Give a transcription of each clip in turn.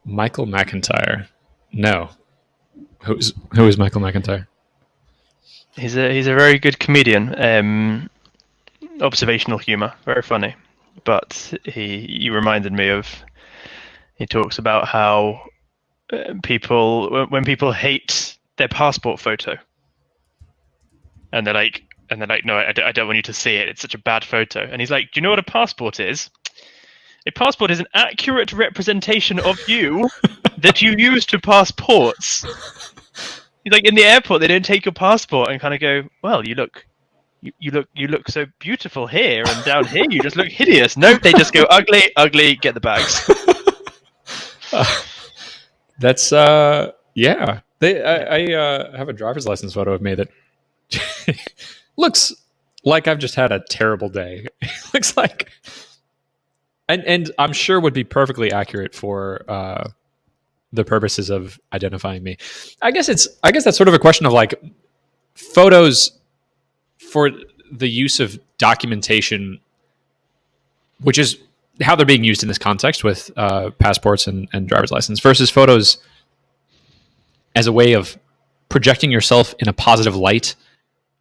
Michael McIntyre. No. Who is Michael McIntyre? He's a very good comedian. Observational humor, very funny. But he reminded me of. He talks about how when people hate their passport photo, and they're like, no, I don't want you to see it. It's such a bad photo. And he's like, do you know what a passport is? A passport is an accurate representation of you that you use to passports. Like in the airport, they don't take your passport and kind of go, well, you look so beautiful here, and down here you just look hideous. No, they just go ugly, ugly. Get the bags. That's yeah. I have a driver's license photo of me that looks like I've just had a terrible day. Looks like, and I'm sure would be perfectly accurate for the purposes of identifying me. I guess that's sort of a question of like photos for the use of documentation, which is how they're being used in this context with passports and driver's license, versus photos as a way of projecting yourself in a positive light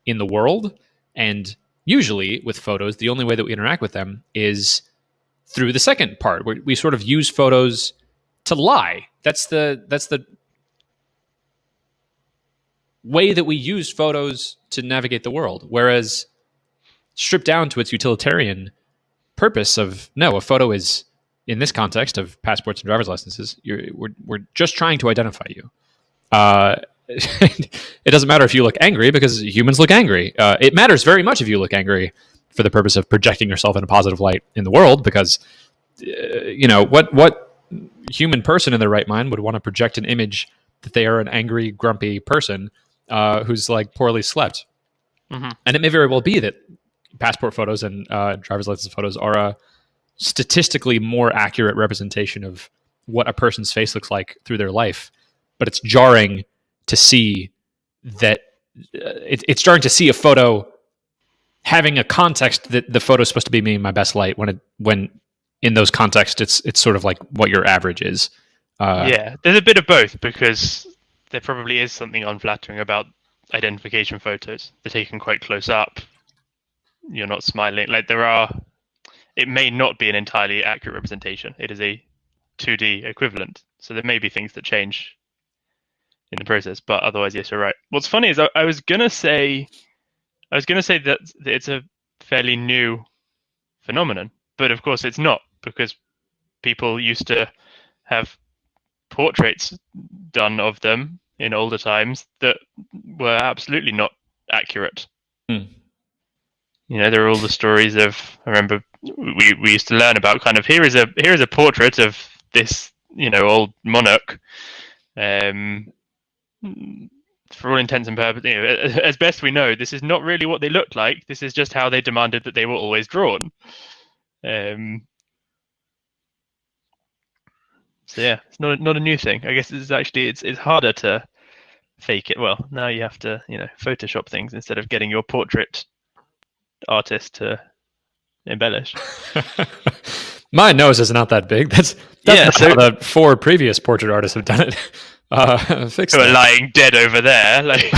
in the world. And usually with photos, the only way that we interact with them is through the second part, where we sort of use photos to lie. That's the way that we use photos to navigate the world. Whereas stripped down to its utilitarian purpose of, no, a photo is, in this context of passports and driver's licenses, we're just trying to identify you. It doesn't matter if you look angry, because humans look angry. It matters very much if you look angry for the purpose of projecting yourself in a positive light in the world, because what human person in their right mind would want to project an image that they are an angry, grumpy person who's like poorly slept. Mm-hmm. And it may very well be that passport photos and driver's license photos are a statistically more accurate representation of what a person's face looks like through their life. But it's jarring to see that it's jarring to see a photo having a context that the photo is supposed to be me in my best light, when in those contexts it's sort of like what your average is. Yeah, there's a bit of both, because there probably is something unflattering about identification photos. They're taken quite close up. You're not smiling. Like it may not be an entirely accurate representation. It is a 2D equivalent. So there may be things that change in the process, but otherwise, yes, you're right. What's funny is I was gonna say that it's a fairly new phenomenon, but of course it's not, because people used to have portraits done of them in older times that were absolutely not accurate. There are all the stories of, I remember we used to learn about kind of, here is a portrait of this old monarch. For all intents and purposes, as best we know, this is not really what they looked like. This is just how they demanded that they were always drawn. So yeah, it's not a new thing. I guess it's harder to fake it. Well, now you have to Photoshop things instead of getting your portrait artist to embellish. My nose is not that big. That's not how the 4 previous portrait artists have done it. Who are lying dead over there. Like,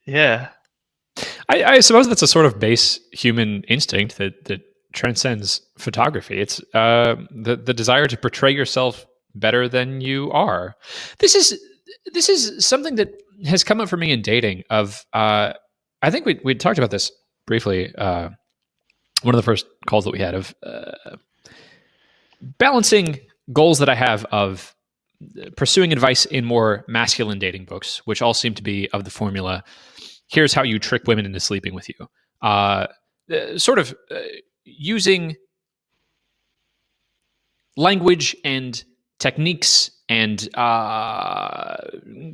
yeah. I suppose that's a sort of base human instinct that transcends photography. It's the desire to portray yourself better than you are. This is something that has come up for me in dating. I think we talked about this briefly. One of the first calls that we had of balancing goals that I have of pursuing advice in more masculine dating books, which all seem to be of the formula, here's how you trick women into sleeping with you. Sort of using language and techniques and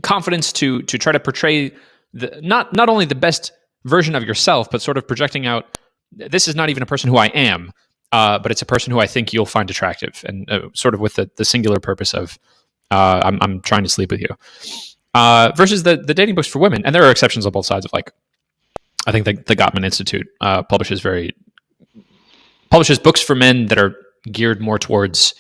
confidence to try to portray not only the best version of yourself, but sort of projecting out, this is not even a person who I am, but it's a person who I think you'll find attractive, and sort of with the singular purpose of I'm trying to sleep with you. Versus the dating books for women, and there are exceptions on both sides. Of like, I think the Gottman Institute publishes books for men that are geared more towards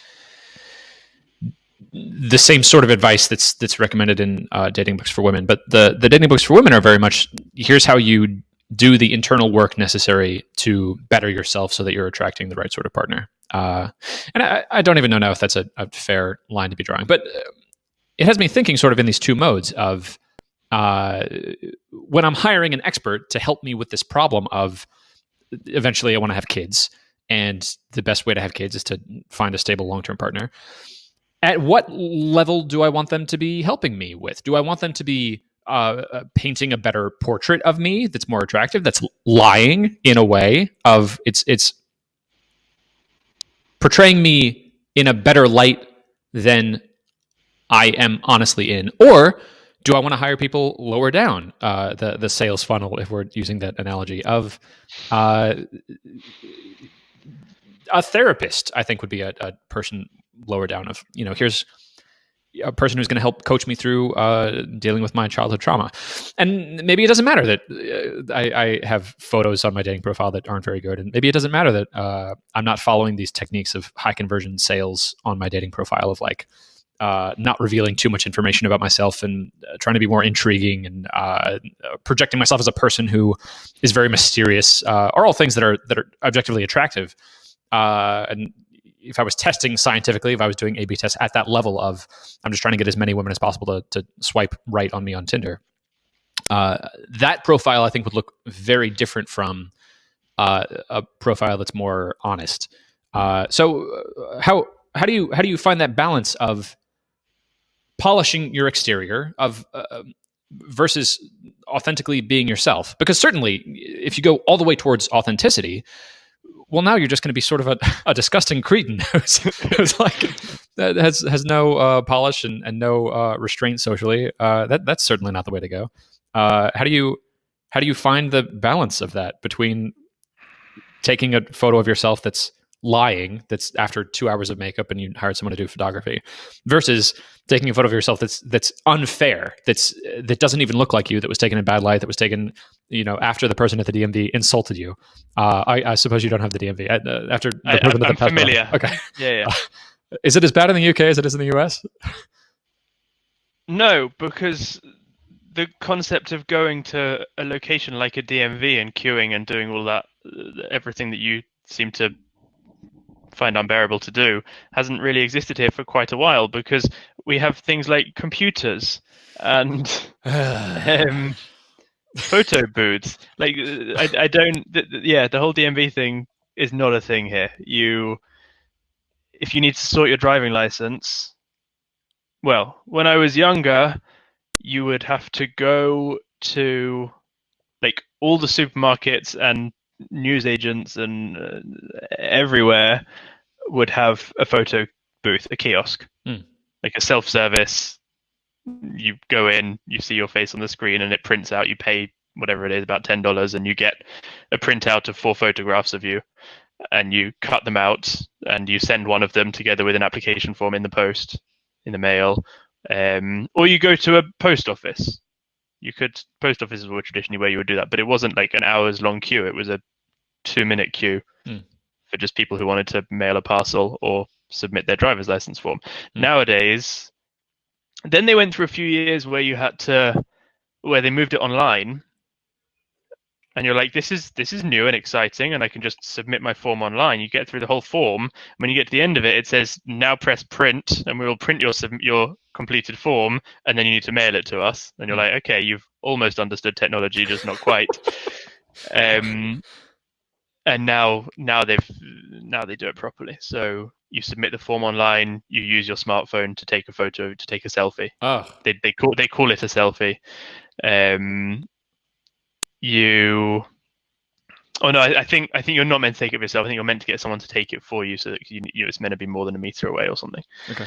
the same sort of advice that's recommended in dating books for women. But the dating books for women are very much, here's how you do the internal work necessary to better yourself so that you're attracting the right sort of partner. And I don't even know now if that's a fair line to be drawing, but it has me thinking sort of in these two modes of when I'm hiring an expert to help me with this problem of eventually I want to have kids, and the best way to have kids is to find a stable long-term partner. At what level do I want them to be helping me with? Do I want them to be painting a better portrait of me that's more attractive, that's lying in a way of it's portraying me in a better light than I am honestly in? Or do I want to hire people lower down the sales funnel, if we're using that analogy, of a therapist? I think would be a person lower down of, here's a person who's going to help coach me through dealing with my childhood trauma. And maybe it doesn't matter that I have photos on my dating profile that aren't very good. And maybe it doesn't matter that I'm not following these techniques of high conversion sales on my dating profile of like not revealing too much information about myself and trying to be more intriguing and projecting myself as a person who is very mysterious, are all things that are objectively attractive. And if I was testing scientifically, if I was doing A/B tests at that level of, I'm just trying to get as many women as possible to swipe right on me on Tinder, that profile I think would look very different from a profile that's more honest. So how do you find that balance of polishing your exterior of versus authentically being yourself? Because certainly, if you go all the way towards authenticity, well, now you're just going to be sort of a disgusting cretin who's like that has no polish and no restraint socially. That's certainly not the way to go. How do you find the balance of that between taking a photo of yourself that's lying, that's after 2 hours of makeup and you hired someone to do photography, versus taking a photo of yourself that's unfair, that doesn't even look like you, that was taken in bad light, that was taken after the person at the DMV insulted you? I suppose you don't have the DMV after the person at the I'm familiar. Okay, Yeah. Is it as bad in the UK as it is in the US? No, because the concept of going to a location like a DMV and queuing and doing all that, everything that you seem to find unbearable to do, hasn't really existed here for quite a while, because we have things like computers and photo booths. Like I don't. The whole DMV thing is not a thing here. If you need to sort your driving license, well, when I was younger, you would have to go to like all the supermarkets and newsagents and everywhere would have a photo booth, a kiosk, like a self-service. You go in, you see your face on the screen, and it prints out. You pay whatever it is, about $10, and you get a printout of 4 photographs of you, and you cut them out, and you send one of them together with an application form in the mail, or you go to a post office. Post offices were traditionally where you would do that, but it wasn't like an hours long queue. It was a 2-minute queue for just people who wanted to mail a parcel or submit their driver's license form. Nowadays, then they went through a few years where they moved it online, and you're like, this is new and exciting, and I can just submit my form online. You get through the whole form. When you get to the end of it, it says, now press print, and we will print your completed form, and then you need to mail it to us. And you're like, okay, you've almost understood technology, just not quite. And now they do it properly. So you submit the form online. You use your smartphone to take a photo, to take a selfie. Oh, they call it a selfie. I think you're not meant to take it yourself. I think you're meant to get someone to take it for you, so that it's meant to be more than a meter away or something. Okay.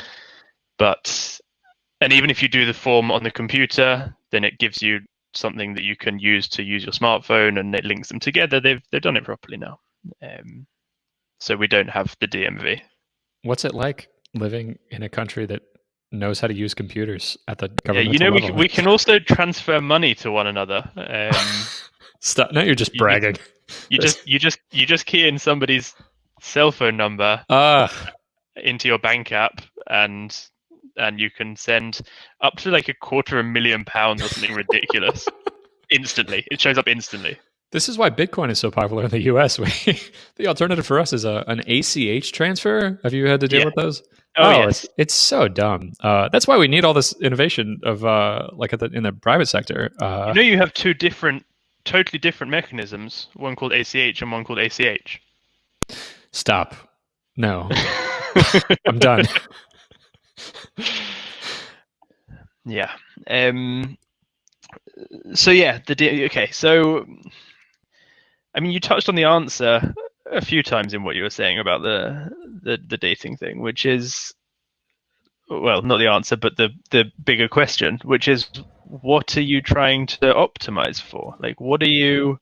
And even if you do the form on the computer, then it gives you something that you can use your smartphone, and it links them together. They've done it properly now. So we don't have the DMV. What's it like living in a country that knows how to use computers at the governmental level? We can also transfer money to one another. Stop! Now you're just bragging. You just key in somebody's cell phone number Uh, into your bank app, and you can send up to like £250,000 or something ridiculous instantly. It shows up instantly. this is why Bitcoin is so popular in the US. The alternative for us is an ACH transfer. Have you had to deal Yeah. with those? Oh It's yes. so dumb. That's why we need all this innovation of like in the private sector. You have two totally different mechanisms. One called ACH and one called ACH. Stop. No, I'm done. Yeah. So yeah, okay. So I mean, you touched on the answer a few times in what you were saying about the dating thing, which is, well, not the answer, but the bigger question, which is, what are you trying to optimize for? Like, what are you?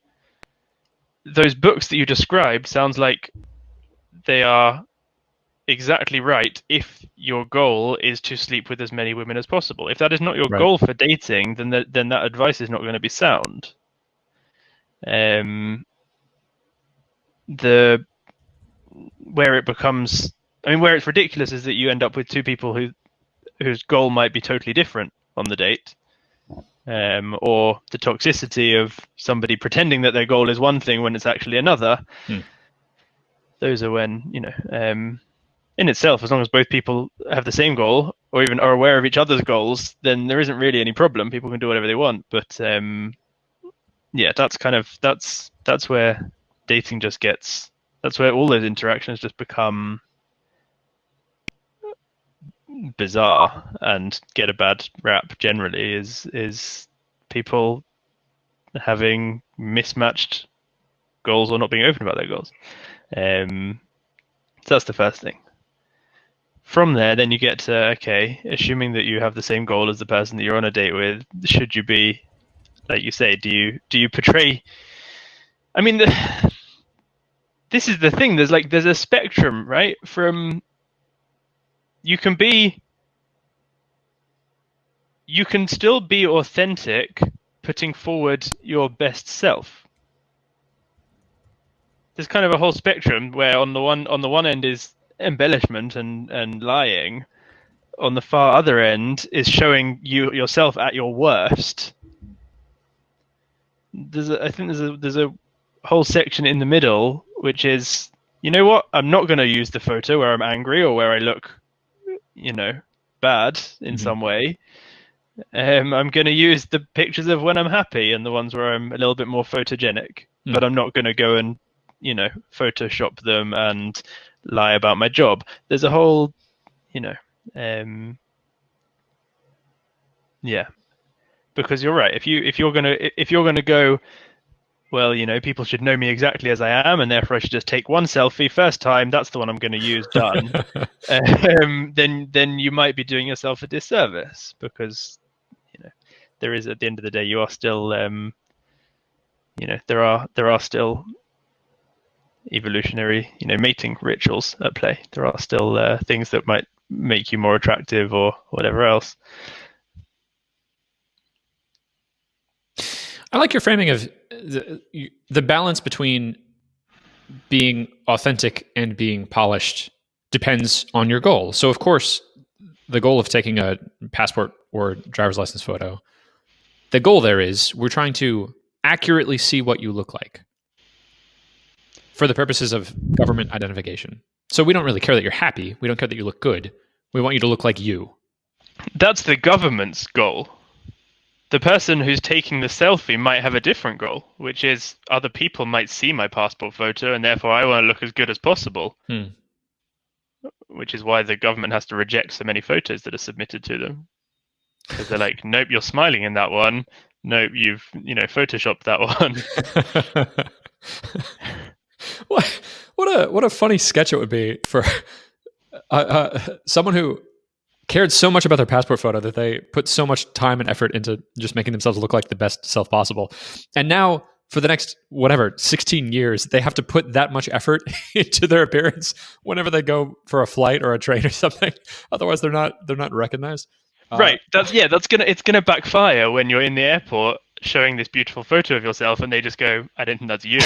Those books that you described sounds like they are exactly right if your goal is to sleep with as many women as possible. If that is not your Right. goal for dating, then that advice is not going to be sound. The where it becomes, I mean, where it's ridiculous is that you end up with two people whose goal might be totally different on the date, or the toxicity of somebody pretending that their goal is one thing when it's actually another. Those are when, in itself, as long as both people have the same goal or even are aware of each other's goals, then there isn't really any problem. People can do whatever they want. But yeah, that's where dating just gets. That's where all those interactions just become bizarre and get a bad rap. Generally, is people having mismatched goals or not being open about their goals. So that's the first thing. From there, then you get to, okay, assuming that you have the same goal as the person that you're on a date with, should you be, like you say, do you portray? I mean, this is the thing. There's a spectrum, right? From you can still be authentic, putting forward your best self. There's kind of a whole spectrum where on the one end is embellishment and lying. On the far other end is showing yourself at your worst. I think there's a whole section in the middle which is, you know what? I'm not going to use the photo where I'm angry or where I look, bad in some way. I'm going to use the pictures of when I'm happy and the ones where I'm a little bit more photogenic. But I'm not going to go and, Photoshop them and lie about my job. There's a whole, yeah, because you're right. If you're gonna go, well, people should know me exactly as I am, and therefore I should just take one selfie first time. That's the one I'm going to use. Done. Then you might be doing yourself a disservice because there is, at the end of the day, you are still there are still evolutionary mating rituals at play. There are still things that might make you more attractive or whatever else. I like your framing of the balance between being authentic and being polished depends on your goal. So, of course, the goal of taking a passport or driver's license photo, the goal there is we're trying to accurately see what you look like for the purposes of government identification. So we don't really care that you're happy. We don't care that you look good. We want you to look like you. That's the government's goal. The person who's taking the selfie might have a different goal, which is other people might see my passport photo and therefore I want to look as good as possible. Which is why the government has to reject so many photos that are submitted to them. Because they're like, nope, you're smiling in that one. Nope, you've photoshopped that one. What a funny sketch it would be for someone who cared so much about their passport photo that they put so much time and effort into just making themselves look like the best self possible. And now for the next 16 years, they have to put that much effort into their appearance whenever they go for a flight or a train or something. Otherwise, they're not recognized. Right. It's gonna backfire when you're in the airport showing this beautiful photo of yourself, and they just go, "I don't think that's you."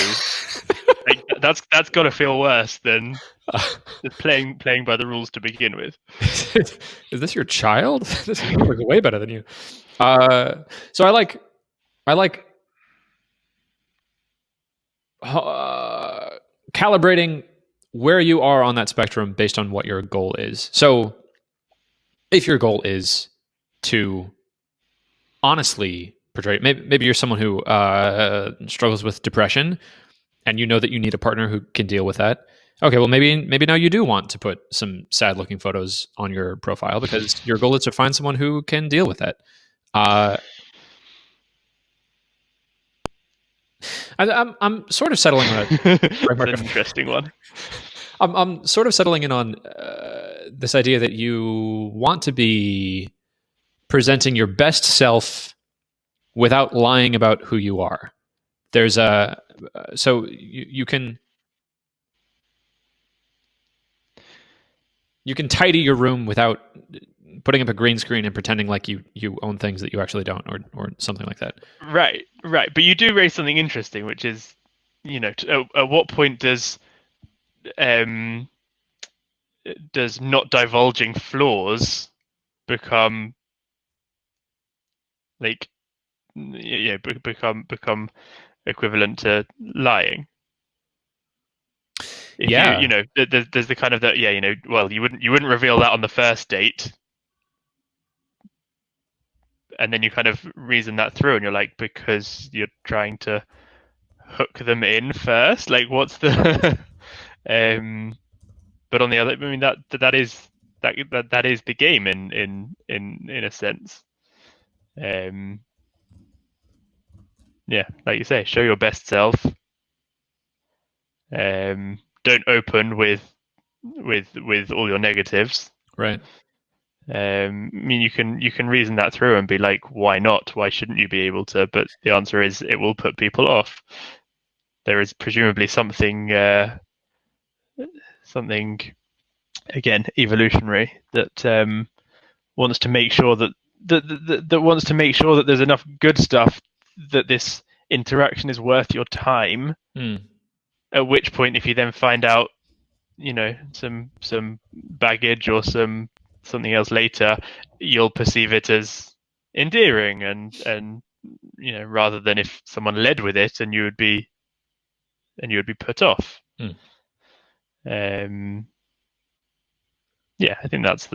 Like that's got to feel worse than just playing by the rules to begin with. Is this your child? This looks way better than you. So I like calibrating where you are on that spectrum based on what your goal is. So if your goal is to honestly portray, maybe you're someone who struggles with depression, and you know that you need a partner who can deal with that. Okay, well maybe now you do want to put some sad looking photos on your profile because your goal is to find someone who can deal with that. I'm sort of settling on a framework. It's an interesting one. I'm sort of settling in on this idea that you want to be presenting your best self without lying about who you are. There's a so you can tidy your room without putting up a green screen and pretending like you own things that you actually don't, or something like that. Right. But you do raise something interesting, which is, at what point does not divulging flaws become like become equivalent to lying? If there's the kind of that, well, you wouldn't reveal that on the first date, and then you kind of reason that through, and you're like, because you're trying to hook them in first. Like, what's the but on the other, I mean, that is the game in a sense. Yeah, like you say, show your best self. Don't open with all your negatives. Right. I mean, you can reason that through and be like, why not? Why shouldn't you be able to? But the answer is, it will put people off. There is presumably something again evolutionary that wants to make sure that there's enough good stuff that this interaction is worth your time. At which point, if you then find out, some baggage or something else later, you'll perceive it as endearing, and rather than if someone led with it and you would be put off. Yeah, I think that's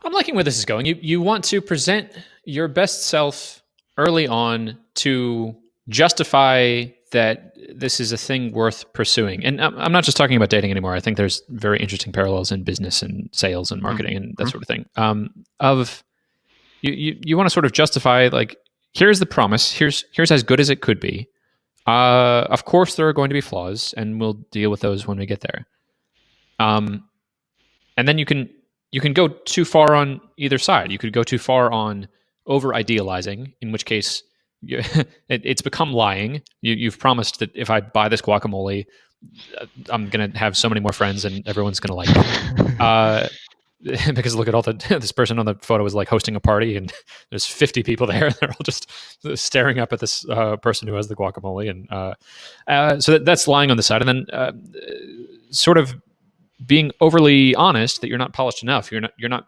I'm liking where this is going. You want to present your best self early on to justify that this is a thing worth pursuing. And I'm not just talking about dating anymore. I think there's very interesting parallels in business and sales and marketing and that sort of thing. Of you want to sort of justify, like, here's the promise. Here's as good as it could be. Of course, there are going to be flaws, and we'll deal with those when we get there. And then you can go too far on either side. You could go too far on over idealizing, in which case it's become lying. You've promised that if I buy this guacamole, I'm going to have so many more friends and everyone's going to like it. Because look at all this person on the photo is like hosting a party and there's 50 people there and they're all just staring up at this person who has the guacamole. And so that's lying on the side. And then sort of being overly honest that you're not polished enough. You're not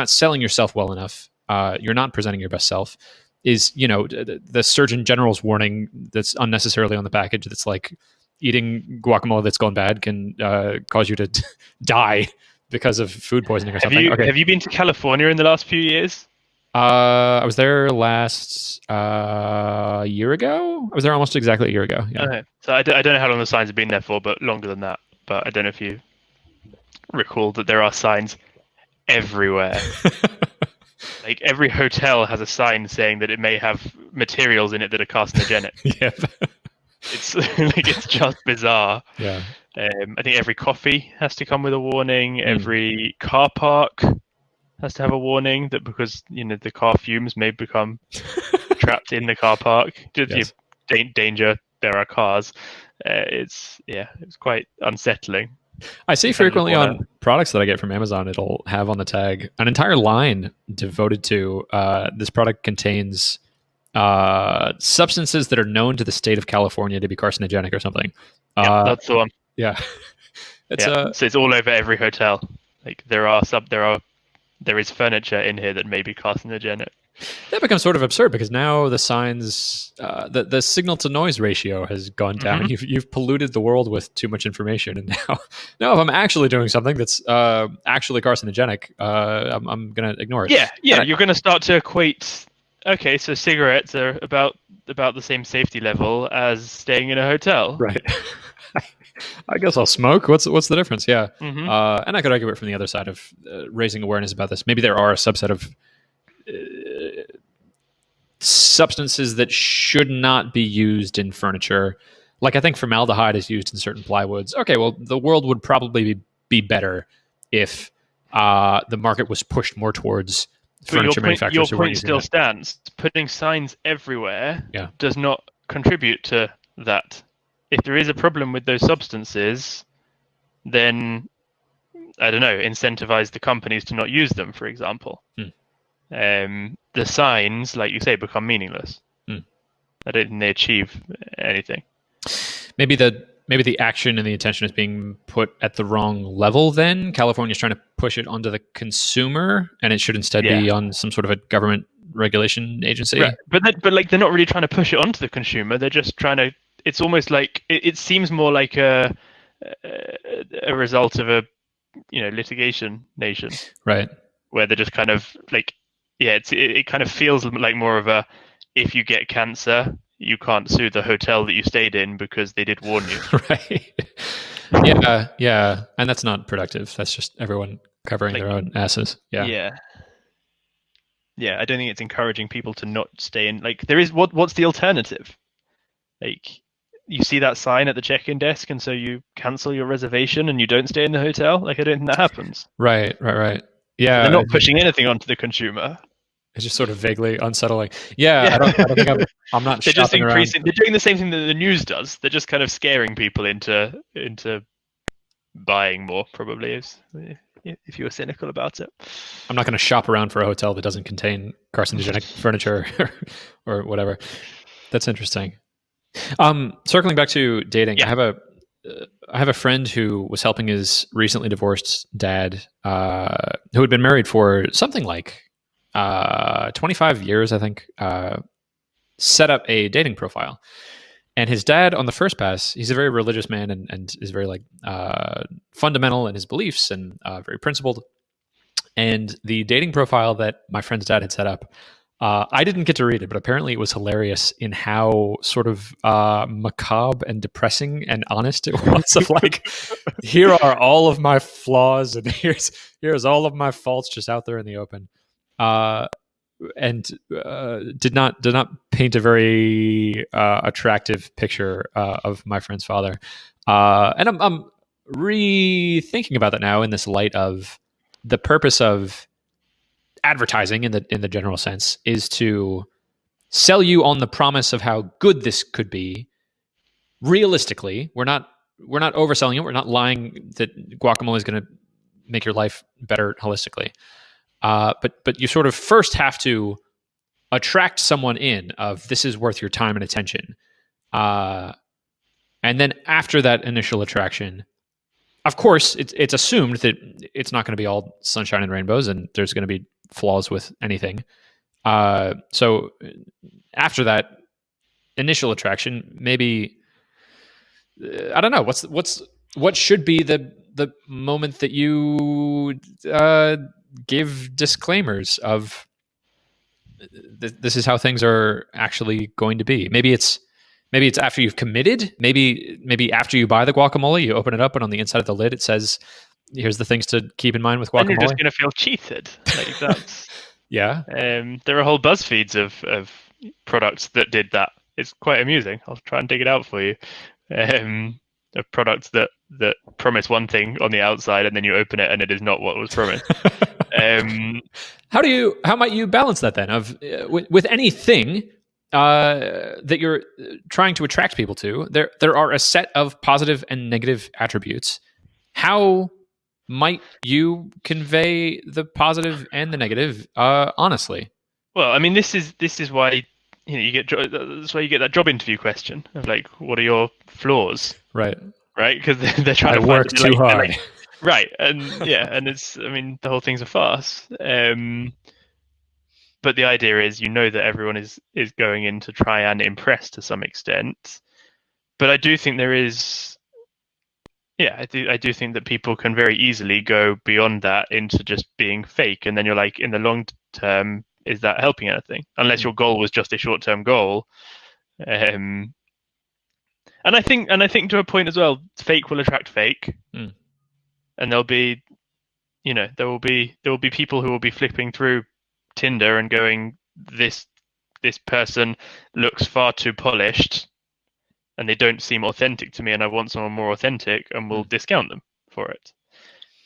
selling yourself well enough. You're not presenting your best self. Is the Surgeon General's warning that's unnecessarily on the package. That's like eating guacamole that's gone bad can cause you to die because of food poisoning or something. Have you been to California in the last few years? I was there last year ago. I was there almost exactly a year ago. Yeah. Okay. So I don't know how long the signs have been there for, but longer than that. But I don't know if you recall that there are signs everywhere. Like every hotel has a sign saying that it may have materials in it that are carcinogenic. Yep. It's just bizarre. Yeah. I think every coffee has to come with a warning. Every car park has to have a warning that because the car fumes may become trapped in the car park. Yes. Danger. There are cars. It's quite unsettling. I see frequently on products that I get from Amazon, it'll have on the tag an entire line devoted to this product contains substances that are known to the state of California to be carcinogenic or something. Yeah, that's the one. Yeah, it's Yeah, so it's all over every hotel. Like there is furniture in here that may be carcinogenic. that becomes sort of absurd because now the signs, the signal to noise ratio has gone down. Mm-hmm. You've polluted the world with too much information, and now if I'm actually doing something that's actually carcinogenic, I'm gonna ignore it. Yeah, And you're going to start to equate. Okay, so cigarettes are about the same safety level as staying in a hotel. right. I guess I'll smoke. What's the difference? Yeah. Mm-hmm. And I could argue it from the other side of raising awareness about this. Maybe there are a subset of substances that should not be used in furniture. Like I think formaldehyde is used in certain plywoods. Okay, well, the world would probably be better if the market was pushed more towards But furniture manufacturers who weren't using still that. stands. Putting signs everywhere Yeah. does not contribute to that. If there is a problem with those substances, then I don't know, incentivize the companies to not use them, for example. The signs, like you say, become meaningless. I don't think they achieve anything. Maybe the action and the attention is being put at the wrong level. Then California's trying to push it onto the consumer, and it should instead be on some sort of a government regulation agency. Right. But like they're not really trying to push it onto the consumer. They're just trying to. It's almost like it seems more like a result of a litigation nation, right? Where they're just kind of like it kind of feels like more of a if you get cancer, you can't sue the hotel that you stayed in because they did warn you. Right. Yeah. And that's not productive. That's just everyone covering their own asses. Yeah. I don't think it's encouraging people to not stay in. Like there is what's the alternative? Like you see that sign at the check-in desk, and so you cancel your reservation and you don't stay in the hotel. Like I don't think that happens. Right. Yeah, they're not pushing anything onto the consumer. It's just sort of vaguely unsettling. Yeah. I don't think I'm not. They're just increasing. They're doing the same thing that the news does. They're just kind of scaring people into buying more. Probably if you were cynical about it. I'm not going to shop around for a hotel that doesn't contain carcinogenic furniture or whatever. That's interesting. Circling back to dating, I have a friend who was helping his recently divorced dad, who had been married for something like 25 years, I think, set up a dating profile. And his dad, on the first pass, he's a very religious man and is very fundamental in his beliefs and very principled. And the dating profile that my friend's dad had set up, I didn't get to read it, but apparently it was hilarious in how sort of macabre and depressing and honest it was. Of like, here are all of my flaws, and here's all of my faults just out there in the open. And did not paint a very attractive picture of my friend's father. And I'm rethinking about that now in this light of the purpose of advertising in the general sense is to sell you on the promise of how good this could be. Realistically, we're not overselling it. We're not lying that guacamole is going to make your life better holistically. But you sort of first have to attract someone in of this is worth your time and attention. And then after that initial attraction, of course, it's assumed that it's not going to be all sunshine and rainbows, and there's going to be flaws with anything. So after that initial attraction, maybe I don't know what should be the moment that you give disclaimers of this is how things are actually going to be. Maybe it's after you've committed. Maybe after you buy the guacamole, you open it up, and on the inside of the lid it says, "Here's the things to keep in mind with guacamole." And you're just going to feel cheated. Like that's yeah. There are whole BuzzFeeds of products that did that. It's quite amusing. I'll try and dig it out for you. Of products that promise one thing on the outside, and then you open it and it is not what was promised. How might you balance that then? Of with anything that you're trying to attract people to, there are a set of positive and negative attributes. How might you convey the positive and the negative honestly? Well, I mean, this is why you get that's why you get that job interview question of like, what are your flaws, Right. right? Because they're trying I to find work too hard. right, and yeah, and it's, I mean, the whole thing's a farce. But the idea is, that everyone is going in to try and impress to some extent. But I do think there is, yeah, I do think that people can very easily go beyond that into just being fake, and then you're like, in the long term, is that helping anything? Unless your goal was just a short-term goal. Um, and I think to a point as well, fake will attract fake, Mm. and there'll be, there will be people who will be flipping through Tinder and going, this person looks far too polished, and they don't seem authentic to me, and I want someone more authentic, and will discount them for it.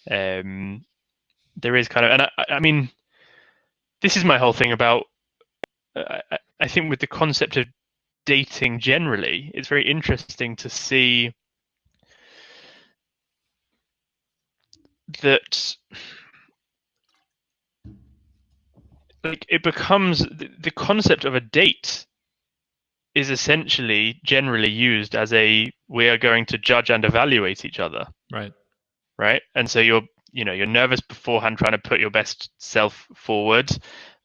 There is kind of, and I mean, this is my whole thing about. I think with the concept of dating generally, it's very interesting to see that, like, it becomes the concept of a date is essentially generally used as we are going to judge and evaluate each other, Right. right? And so you're nervous beforehand, trying to put your best self forward,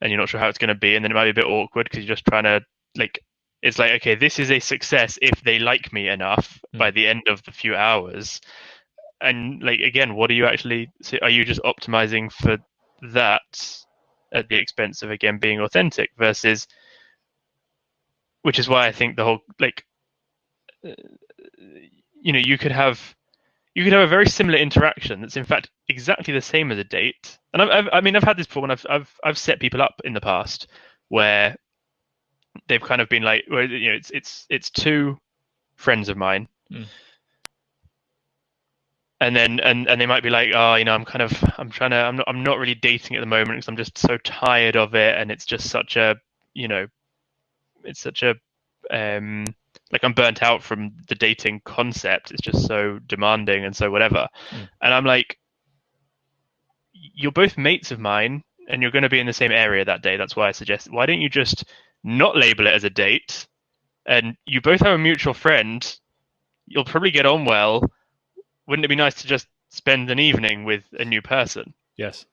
and you're not sure how it's going to be, and then it might be a bit awkward because you're just trying to, like, it's like, okay, this is a success if they like me enough by the end of the few hours. And, like, again, what are you actually, are you just optimizing for that at the expense of, again, being authentic? Versus, which is why I think the whole, like, you could have a very similar interaction that's in fact exactly the same as a date. And I've had this before when I've set people up in the past where they've kind of been like, where, it's two friends of mine, and then and they might be like, oh, I'm not really dating at the moment because I'm just so tired of it, and it's just such a, it's such a, like, I'm burnt out from the dating concept. It's just so demanding and so whatever. And I'm like, you're both mates of mine, and you're going to be in the same area that day. That's why I suggest, why don't you just not label it as a date, and you both have a mutual friend. You'll probably get on well. Wouldn't it be nice to just spend an evening with a new person? Yes.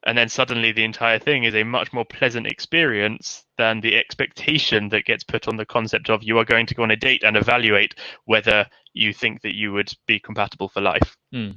And then suddenly the entire thing is a much more pleasant experience than the expectation that gets put on the concept of, you are going to go on a date and evaluate whether you think that you would be compatible for life. That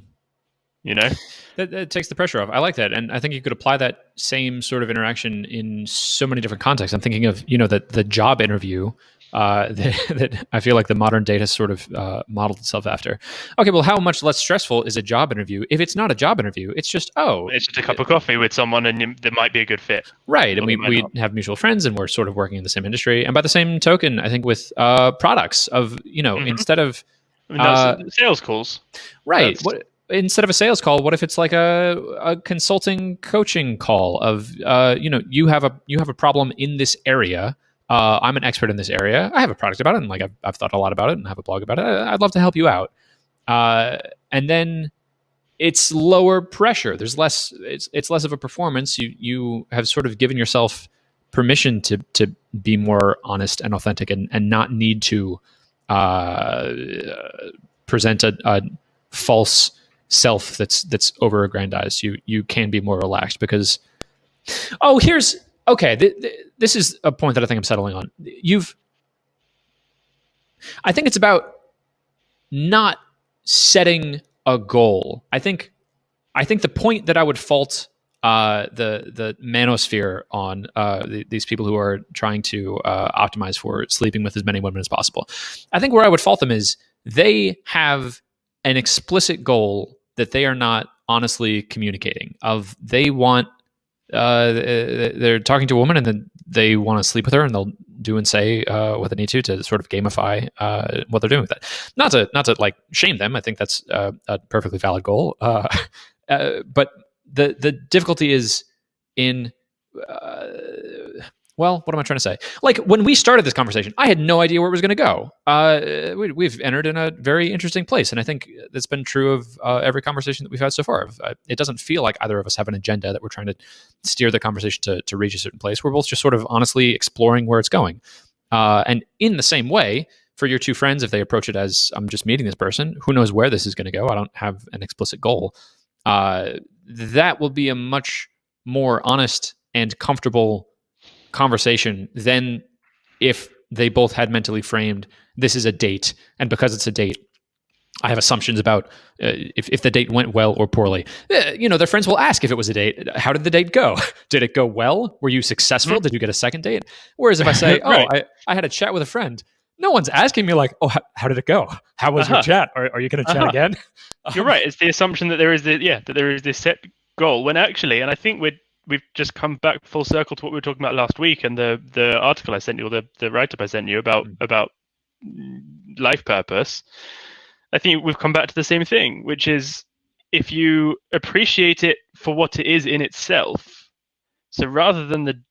takes the pressure off. I like that, and I think you could apply that same sort of interaction in so many different contexts. I'm thinking of the job interview that I feel like the modern date has sort of modeled itself after. Okay, well, how much less stressful is a job interview if it's not a job interview? It's just it's just a cup of coffee with someone, and there might be a good fit, right? And we have mutual friends, and we're sort of working in the same industry. And by the same token, I think with products of instead of sales calls, right? Instead of a sales call, what if it's like a consulting coaching call of you have a problem in this area. I'm an expert in this area. I have a product about it, and like I've thought a lot about it, and have a blog about it. I'd love to help you out. And then it's lower pressure. There's less. It's less of a performance. You have sort of given yourself permission to be more honest and authentic, and not need to present a false self that's over aggrandized. You can be more relaxed because this is a point that I think I'm settling on. I think it's about not setting a goal. I think the point that I would fault the manosphere on these people who are trying to optimize for sleeping with as many women as possible. I think where I would fault them is they have an explicit goal that they are not honestly communicating. Of they want, they're talking to a woman and then they want to sleep with her, and they'll do and say what they need to sort of gamify what they're doing with it. Not to like shame them. I think that's a perfectly valid goal. But the difficulty is in well, what am I trying to say? Like when we started this conversation, I had no idea where it was going to go. We've entered in a very interesting place, and I think that's been true of every conversation that we've had so far. It doesn't feel like either of us have an agenda that we're trying to steer the conversation to reach a certain place. We're both just sort of honestly exploring where it's going. And in the same way, for your two friends, if they approach it as I'm just meeting this person, who knows where this is going to go? I don't have an explicit goal. That will be a much more honest and comfortable conversation than if they both had mentally framed this is a date, and because it's a date, I have assumptions about if the date went well or poorly. Their friends will ask if it was a date. How did the date go? Did it go well? Were you successful? Mm-hmm. Did you get a second date? Whereas if I say, right. I had a chat with a friend, no one's asking me like, oh, how did it go? How was your chat? Are you going to chat again? You're right. It's the assumption that there is this set goal, when actually, and I think we've just come back full circle to what we were talking about last week, and the article I sent you, or the write-up I sent you about life purpose. I think we've come back to the same thing, which is if you appreciate it for what it is in itself. So rather than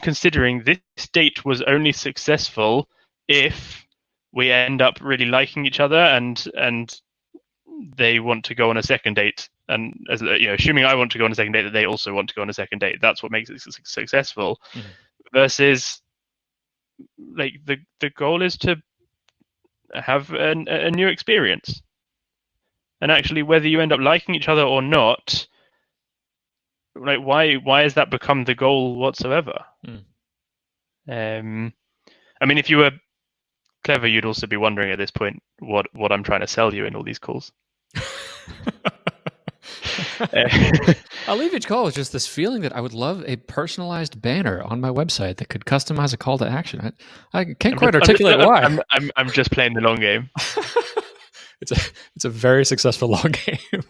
considering this date was only successful if we end up really liking each other and they want to go on a second date, and assuming I want to go on a second date, that they also want to go on a second date, that's what makes it successful. Mm-hmm. Versus like the goal is to have a new experience, and actually whether you end up liking each other or not, like why has that become the goal whatsoever? I mean, if you were clever, you'd also be wondering at this point what I'm trying to sell you in all these calls. I'll leave each call with just this feeling that I would love a personalized banner on my website that could customize a call to action. I can't quite articulate why. I'm just playing the long game. It's a very successful long game.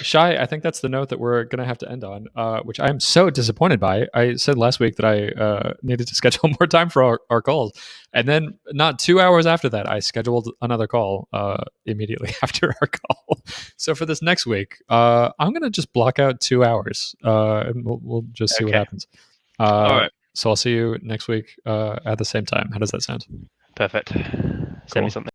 Shai, I think that's the note that we're going to have to end on, which I am so disappointed by. I said last week that I needed to schedule more time for our calls. And then not 2 hours after that, I scheduled another call immediately after our call. So for this next week, I'm going to just block out 2 hours and we'll just see what happens. All right. So I'll see you next week at the same time. How does that sound? Perfect. Send me something.